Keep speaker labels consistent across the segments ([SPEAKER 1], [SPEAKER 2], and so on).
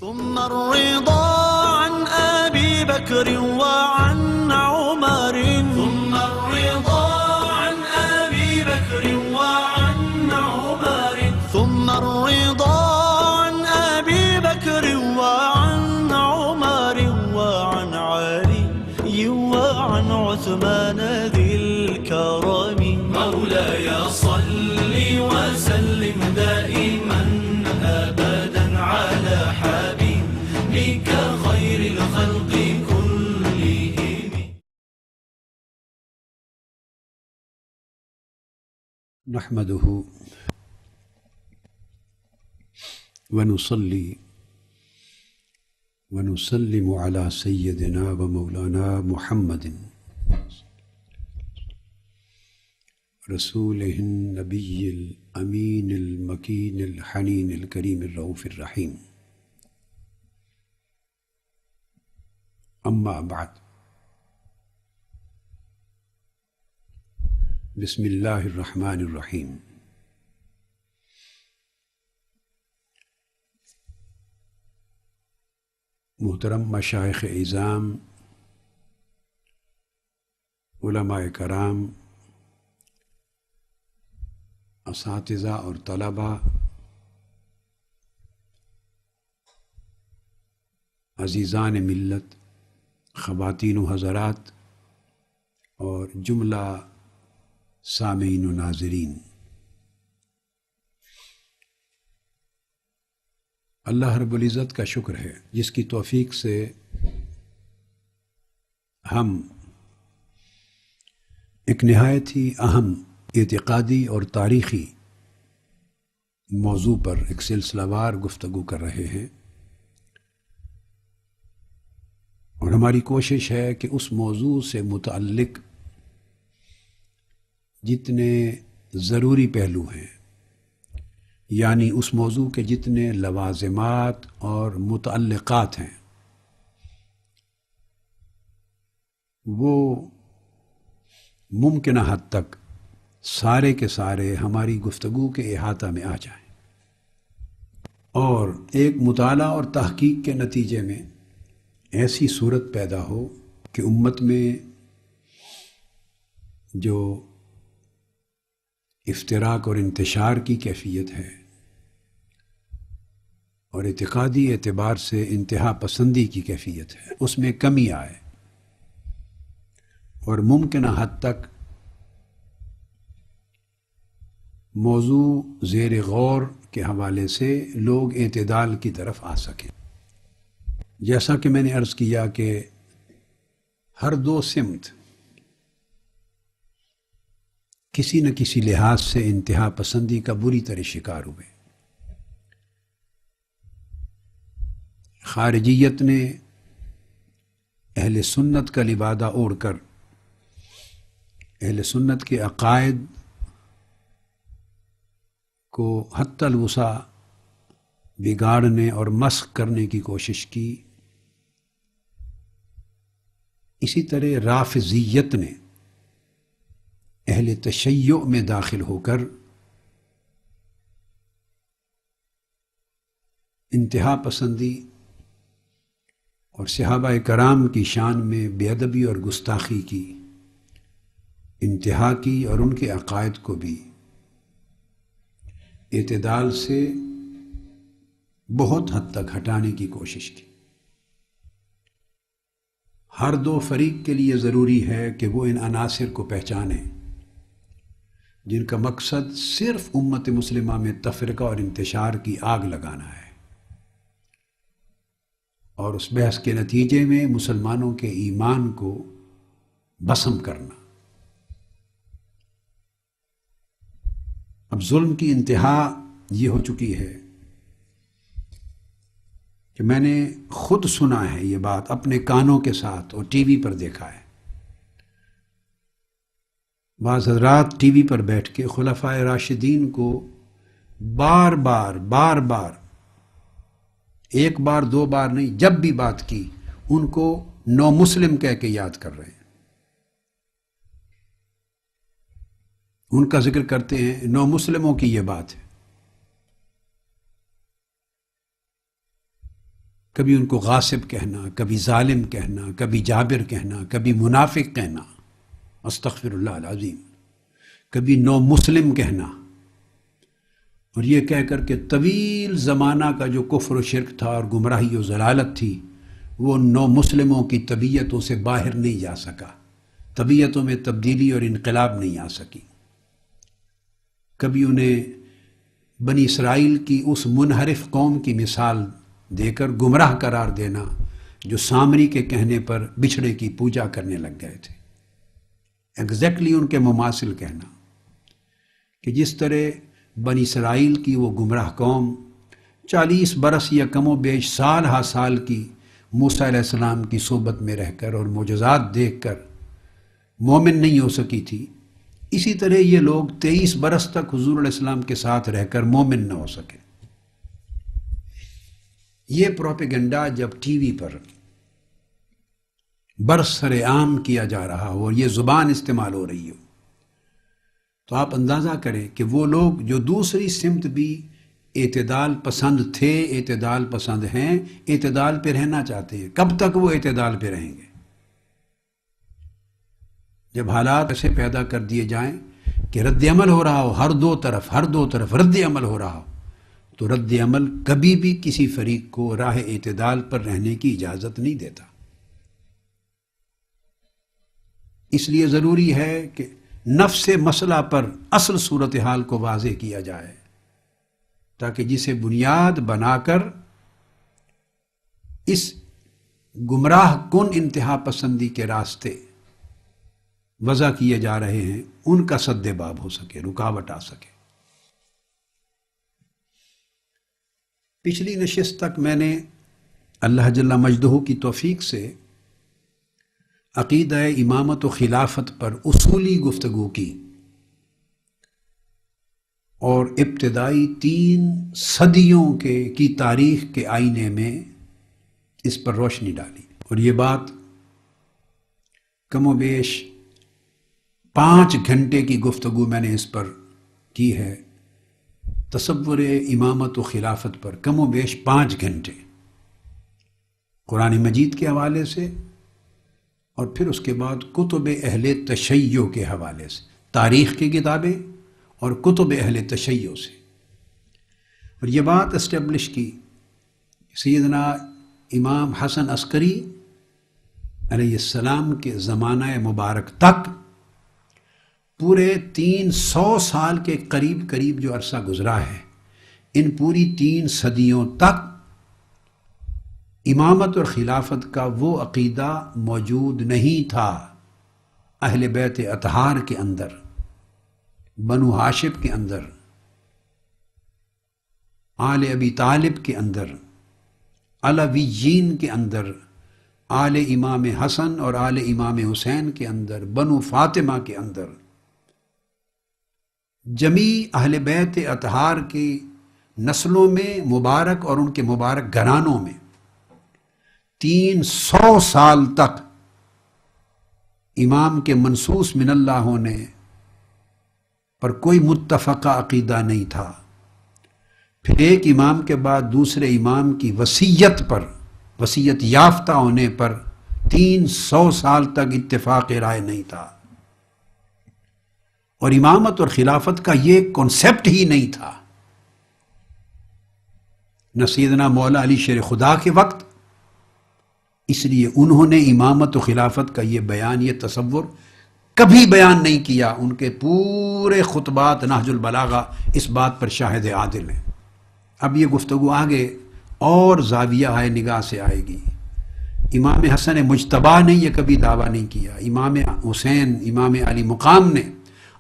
[SPEAKER 1] ثم الرضا عن أبي بكر وعن عمر ثم الرضا عن أبي بكر وعن عمر ثم الرضا عن أبي بكر وعن عمر وعن علي وعن عثمان ذي الكرم مولاي صل وسلم دائما أبدا على حبيبك خير الخلق كلهم.
[SPEAKER 2] نحمده ونصلي ونسلم على سيدنا ومولانا محمد رسوله النبي الأمين المكين الحنين الكريم الرؤوف الرحيم. أما بعد، بسم الله الرحمن الرحيم. محترم مشائخ اعظام، علماء کرام، اساتذہ اور طلباء، عزیزان ملت، خواتین و حضرات اور جملہ سامعین و ناظرین، اللہ رب العزت کا شکر ہے جس کی توفیق سے ہم ایک نہایت ہی اہم اعتقادی اور تاریخی موضوع پر ایک سلسلہ وار گفتگو کر رہے ہیں، اور ہماری کوشش ہے کہ اس موضوع سے متعلق جتنے ضروری پہلو ہیں، یعنی اس موضوع کے جتنے لوازمات اور متعلقات ہیں، وہ ممکنہ حد تک سارے کے سارے ہماری گفتگو کے احاطہ میں آ جائیں، اور ایک مطالعہ اور تحقیق کے نتیجے میں ایسی صورت پیدا ہو کہ امت میں جو افتراق اور انتشار کی کیفیت ہے اور اعتقادی اعتبار سے انتہا پسندی کی کیفیت ہے، اس میں کمی آئے، اور ممکنہ حد تک موضوع زیر غور کے حوالے سے لوگ اعتدال کی طرف آ سکیں۔ جیسا کہ میں نے عرض کیا کہ ہر دو سمت کسی نہ کسی لحاظ سے انتہا پسندی کا بری طرح شکار ہوئے۔ خارجیت نے اہل سنت کا لبادہ اوڑھ کر اہل سنت کے عقائد کو حتی الوسع بگاڑنے اور مسخ کرنے کی کوشش کی، اسی طرح رافضیت نے اہل تشیع میں داخل ہو کر انتہا پسندی اور صحابہ کرام کی شان میں بے ادبی اور گستاخی کی انتہا کی، اور ان کے عقائد کو بھی اعتدال سے بہت حد تک ہٹانے کی کوشش کی۔ ہر دو فریق کے لیے ضروری ہے کہ وہ ان عناصر کو پہچانیں جن کا مقصد صرف امت مسلمہ میں تفرقہ اور انتشار کی آگ لگانا ہے، اور اس بحث کے نتیجے میں مسلمانوں کے ایمان کو بسم کرنا۔ اب ظلم کی انتہا یہ ہو چکی ہے کہ میں نے خود سنا ہے یہ بات اپنے کانوں کے ساتھ، اور ٹی وی پر دیکھا ہے۔ بعض حضرات ٹی وی پر بیٹھ کے خلفائے راشدین کو بار بار ایک بار دو بار نہیں، جب بھی بات کی ان کو نو مسلم کہہ کے یاد کر رہے ہیں، ان کا ذکر کرتے ہیں، نو مسلموں کی یہ بات ہے۔ کبھی ان کو غاصب کہنا، کبھی ظالم کہنا، کبھی جابر کہنا، کبھی منافق کہنا، استغفر اللہ العظیم، کبھی نو مسلم کہنا، اور یہ کہہ کر کہ طویل زمانہ کا جو کفر و شرک تھا اور گمراہی و ضلالت تھی وہ نو مسلموں کی طبیعتوں سے باہر نہیں جا سکا، طبیعتوں میں تبدیلی اور انقلاب نہیں آ سکی۔ کبھی انہیں بنی اسرائیل کی اس منحرف قوم کی مثال دے کر گمراہ قرار دینا جو سامری کے کہنے پر بچھڑے کی پوجا کرنے لگ گئے تھے، ایگزیکٹلی ان کے مماثل کہنا کہ جس طرح بنی اسرائیل کی وہ گمراہ قوم 40 برس یا کم و بیش سال ہا سال کی موسیٰ علیہ السلام کی صحبت میں رہ کر اور معجزات دیکھ کر مومن نہیں ہو سکی تھی، اسی طرح یہ لوگ 23 برس تک حضور علیہ السلام کے ساتھ رہ کر مومن نہ ہو سکے۔ یہ پروپیگنڈا جب ٹی وی پر برسر عام کیا جا رہا ہو اور یہ زبان استعمال ہو رہی ہو تو آپ اندازہ کریں کہ وہ لوگ جو دوسری سمت بھی اعتدال پسند تھے، اعتدال پسند ہیں، اعتدال پہ رہنا چاہتے ہیں، کب تک وہ اعتدال پہ رہیں گے؟ جب حالات ایسے پیدا کر دیے جائیں کہ رد عمل ہو رہا ہو، ہر دو طرف رد عمل ہو رہا ہو، تو رد عمل کبھی بھی کسی فریق کو راہ اعتدال پر رہنے کی اجازت نہیں دیتا۔ اس لیے ضروری ہے کہ نفس مسئلہ پر اصل صورتحال کو واضح کیا جائے تاکہ جسے بنیاد بنا کر اس گمراہ کن انتہا پسندی کے راستے وضع کیے جا رہے ہیں ان کا سد باب ہو سکے، رکاوٹ آ سکے۔ پچھلی نشست تک میں نے اللہ جل مجدہ کی توفیق سے عقیدہ امامت و خلافت پر اصولی گفتگو کی اور ابتدائی 3 صدیوں کی تاریخ کے آئینے میں اس پر روشنی ڈالی، اور یہ بات کم و بیش 5 گھنٹے کی گفتگو میں نے اس پر کی ہے، تصور امامت و خلافت پر کم و بیش 5 گھنٹے، قرآن مجید کے حوالے سے اور پھر اس کے بعد کتب اہل تشیع کے حوالے سے، تاریخ کی کتابیں اور کتب اہل تشیع سے، اور یہ بات اسٹیبلش کی سیدنا امام حسن عسکری علیہ السلام کے زمانہ مبارک تک پورے 300 سال کے قریب جو عرصہ گزرا ہے، ان پوری 3 صدیوں تک امامت اور خلافت کا وہ عقیدہ موجود نہیں تھا اہل بیت اطہار کے اندر، بنو ہاشم کے اندر، آل ابی طالب کے اندر، علویین کے اندر، آل امام حسن اور آل امام حسین کے اندر، بنو فاطمہ کے اندر، جمیع اہل بیت اطہار کی نسلوں میں مبارک اور ان کے مبارک گھرانوں میں 300 سال تک امام کے منصوص من اللہ ہونے پر کوئی متفقہ عقیدہ نہیں تھا۔ پھر ایک امام کے بعد دوسرے امام کی وصیت پر، وصیت یافتہ ہونے پر 300 سال تک اتفاق رائے نہیں تھا، اور امامت اور خلافت کا یہ کنسیپٹ ہی نہیں تھا، نہ سیدنا مولا علی شیر خدا کے وقت۔ اس لیے انہوں نے امامت و خلافت کا یہ بیان، یہ تصور کبھی بیان نہیں کیا۔ ان کے پورے خطبات نہج البلاغہ اس بات پر شاہد عادل ہیں۔ اب یہ گفتگو آگے اور زاویہ ہے نگاہ سے آئے گی۔ امام حسن مجتبی نے یہ کبھی دعویٰ نہیں کیا، امام حسین، امام علی مقام نے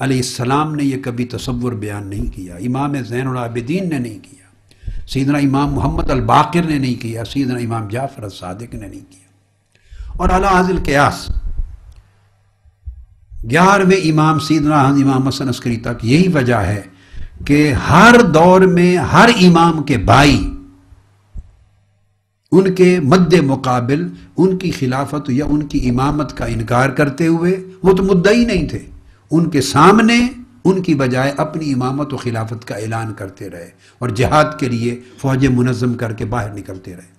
[SPEAKER 2] علیہ السلام نے یہ کبھی تصور بیان نہیں کیا، امام زین العابدین نے نہیں کیا، سیدنا امام محمد الباقر نے نہیں کیا، سیدنا امام جعفر الصادق نے نہیں کیا، اور علی هذا القیاس 11ویں امام سیدنا امام حسن عسکری تک یہی وجہ ہے کہ ہر دور میں ہر امام کے بھائی ان کے مد مقابل ان کی خلافت یا ان کی امامت کا انکار کرتے ہوئے وہ تو مدعی نہیں تھے، ان کے سامنے ان کی بجائے اپنی امامت و خلافت کا اعلان کرتے رہے اور جہاد کے لیے فوجیں منظم کر کے باہر نکلتے رہے۔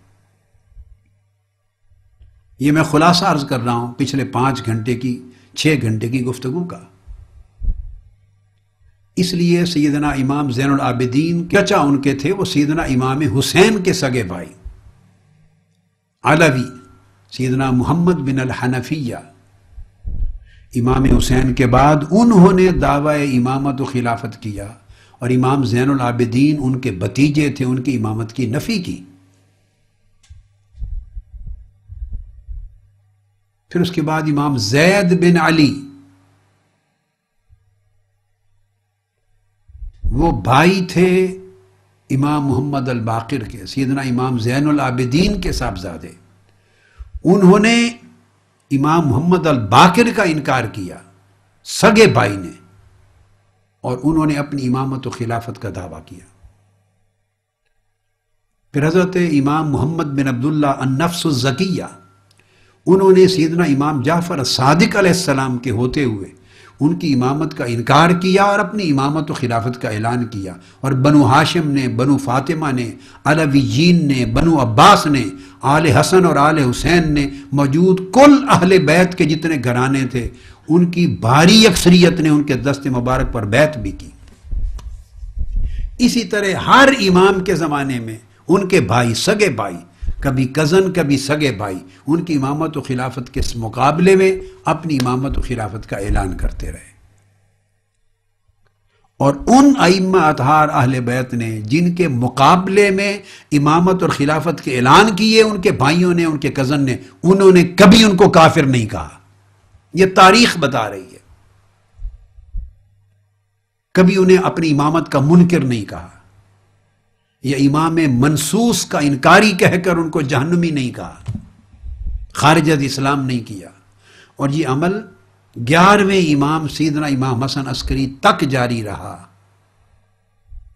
[SPEAKER 2] یہ میں خلاصہ عرض کر رہا ہوں پچھلے 5 گھنٹے کی 6 گھنٹے کی گفتگو کا۔ اس لیے سیدنا امام زین العابدین چچا ان کے تھے، وہ سیدنا امام حسین کے سگے بھائی علوی سیدنا محمد بن الحنفیہ، امام حسین کے بعد انہوں نے دعوی امامت و خلافت کیا، اور امام زین العابدین ان کے بھتیجے تھے، ان کی امامت کی نفی کی۔ پھر اس کے بعد امام زید بن علی، وہ بھائی تھے امام محمد الباقر کے، سیدنا امام زین العابدین کے صاحبزادے، انہوں نے امام محمد الباقر کا انکار کیا سگے بھائی نے، اور انہوں نے اپنی امامت و خلافت کا دعویٰ کیا۔ پھر حضرت امام محمد بن عبداللہ النفس الزکیہ، انہوں نے سیدنا امام جعفر صادق علیہ السلام کے ہوتے ہوئے ان کی امامت کا انکار کیا اور اپنی امامت و خلافت کا اعلان کیا، اور بنو ہاشم نے، بنو فاطمہ نے، علویین نے، بنو عباس نے، آل حسن اور آل حسین نے، موجود کل اہل بیت کے جتنے گھرانے تھے، ان کی بھاری اکثریت نے ان کے دست مبارک پر بیعت بھی کی۔ اسی طرح ہر امام کے زمانے میں ان کے بھائی، سگے بھائی، کبھی کزن کبھی سگے بھائی، ان کی امامت و خلافت کے مقابلے میں اپنی امامت و خلافت کا اعلان کرتے رہے۔ اور ان ائمہ اطہار اہل بیت نے جن کے مقابلے میں امامت اور خلافت کے اعلان کیے، ان کے بھائیوں نے، ان کے کزن نے، انہوں نے کبھی ان کو کافر نہیں کہا۔ یہ تاریخ بتا رہی ہے، کبھی انہیں اپنی امامت کا منکر نہیں کہا، یا امام منصوص کا انکاری کہہ کر ان کو جہنمی نہیں کہا، خارج از اسلام نہیں کیا۔ اور یہ عمل 11ویں امام سیدنا امام حسن عسکری تک جاری رہا۔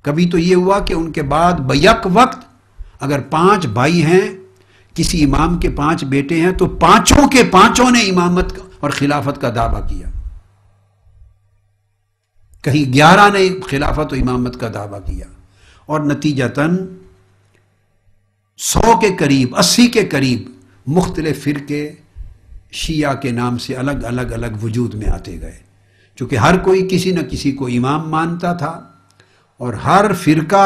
[SPEAKER 2] کبھی تو یہ ہوا کہ ان کے بعد بیک وقت اگر 5 بھائی ہیں، کسی امام کے 5 بیٹے ہیں، تو 5 کے 5 نے امامت اور خلافت کا دعویٰ کیا، کہیں 11 نے خلافت و امامت کا دعویٰ کیا، اور نتیجتاً 100 کے قریب، 80 کے قریب مختلف فرقے شیعہ کے نام سے الگ الگ وجود میں آتے گئے، چونکہ ہر کوئی کسی نہ کسی کو امام مانتا تھا، اور ہر فرقہ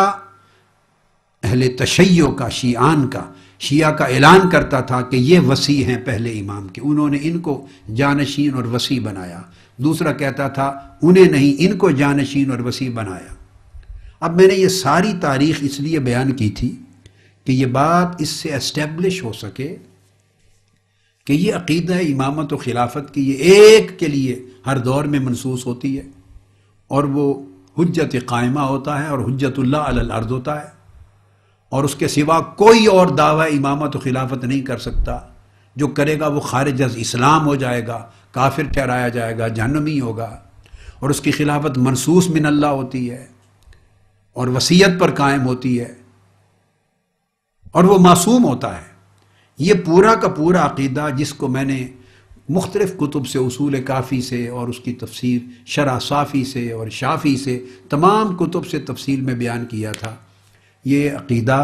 [SPEAKER 2] اہل تشیع کا، شیعان کا، شیعہ کا اعلان کرتا تھا کہ یہ وصی ہیں پہلے امام کے، انہوں نے ان کو جانشین اور وصی بنایا، دوسرا کہتا تھا انہیں نہیں، ان کو جانشین اور وصی بنایا۔ اب میں نے یہ ساری تاریخ اس لیے بیان کی تھی کہ یہ بات اس سے اسٹیبلش ہو سکے کہ یہ عقیدہ امامت و خلافت کی یہ ایک کے لیے ہر دور میں منصوص ہوتی ہے، اور وہ حجت قائمہ ہوتا ہے اور حجت اللہ علی الارض ہوتا ہے، اور اس کے سوا کوئی اور دعوی امامت و خلافت نہیں کر سکتا۔ جو کرے گا وہ خارج از اسلام ہو جائے گا، کافر ٹھہرایا جائے گا، جہنمی ہوگا، اور اس کی خلافت منصوص من اللہ ہوتی ہے اور وصیت پر قائم ہوتی ہے، اور وہ معصوم ہوتا ہے۔ یہ پورا کا پورا عقیدہ جس کو میں نے مختلف کتب سے، اصول کافی سے اور اس کی تفسیر شرح صافی سے اور شافی سے، تمام کتب سے تفصیل میں بیان کیا تھا، یہ عقیدہ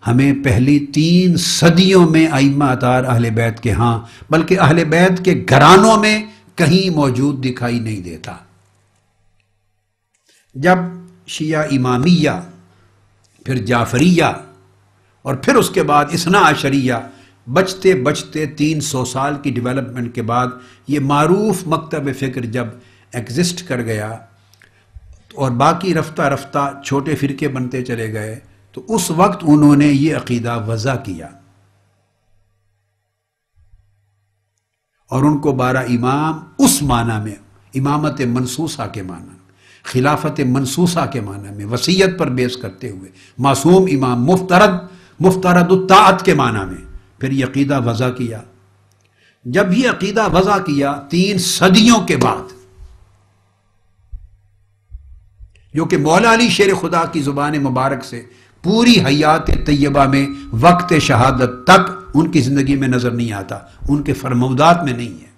[SPEAKER 2] ہمیں پہلی 3 صدیوں میں ائمہ اطہار اہل بیت کے ہاں، بلکہ اہل بیت کے گھرانوں میں کہیں موجود دکھائی نہیں دیتا۔ جب شیعہ امامیہ، پھر جعفریہ، اور پھر اس کے بعد اثنا عشریہ، بچتے بچتے 300 سال کی ڈیولپمنٹ کے بعد یہ معروف مکتب فکر جب ایگزسٹ کر گیا، اور باقی رفتہ رفتہ چھوٹے فرقے بنتے چلے گئے، تو اس وقت انہوں نے یہ عقیدہ وضع کیا، اور ان کو 12 امام اس معنی میں، امامت منصوصہ کے معنی میں، خلافت منصوصہ کے معنی میں، وصیت پر بیس کرتے ہوئے، معصوم امام، مفترض الطاعت کے معنی میں پھر یہ عقیدہ وضع کیا۔ جب یہ عقیدہ وضع کیا 3 صدیوں کے بعد، جو کہ مولا علی شیر خدا کی زبان مبارک سے پوری حیات طیبہ میں وقت شہادت تک ان کی زندگی میں نظر نہیں آتا، ان کے فرمودات میں نہیں ہے،